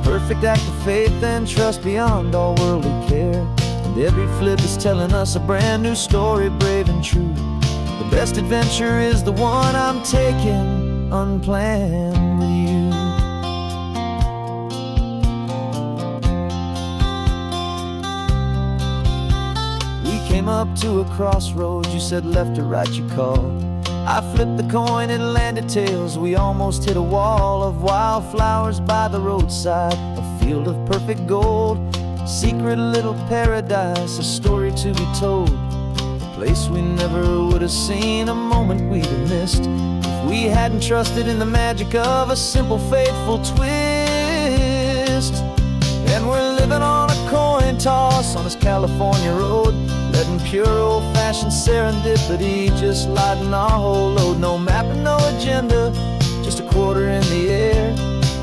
Perfect act of faith and trust beyond all worldly care. And every flip is telling us a brand new story, brave and true. The best adventure is the one I'm taking, unplanned with you. Came up to a crossroads, you said left or right, you called. I flipped the coin, it landed tails. We almost hit a wall of wildflowers by the roadside, a field of perfect gold, secret little paradise, a story to be told. A place we never would have seen, a moment we'd have missed if we hadn't trusted in the magic of a simple, faithful twist. And we're living on a coin toss on this California road, letting pure old-fashioned serendipity just lighten our whole load. No map and no agenda, just a quarter in the air.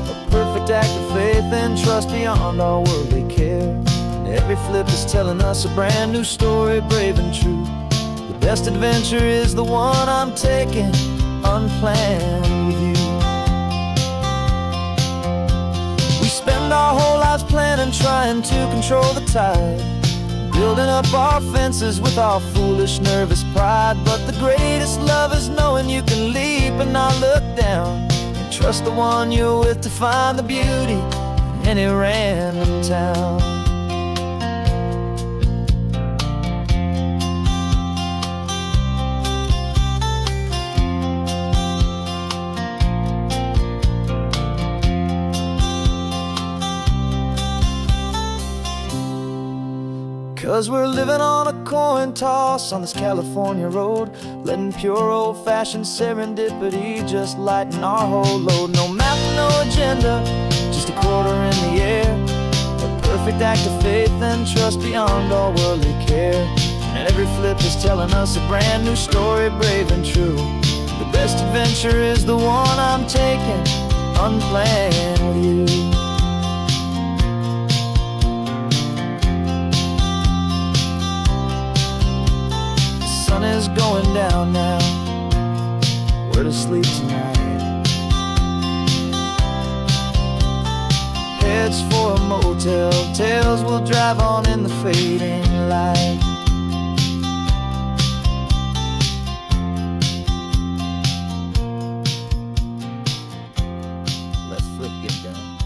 A perfect act of faith and trust beyond our worldly care. And every flip is telling us a brand new story, brave and true. The best adventure is the one I'm taking, unplanned with you. We spend our whole lives planning, trying to control the tide, building up our fences with our foolish, nervous pride. But the greatest love is knowing you can leap and not look down, and trust the one you're with to find the beauty in any random town. 'Cause we're living on a coin toss on this California road, letting pure old-fashioned serendipity just lighten our whole load. No map, no agenda, just a quarter in the air. A perfect act of faith and trust beyond all worldly care. And every flip is telling us a brand new story, brave and true. The best adventure is the one I'm taking, unplanned with you. Sun is going down now, we're to sleep tonight. Heads for a motel, tails will drive on in the fading light. Let's flip, get down.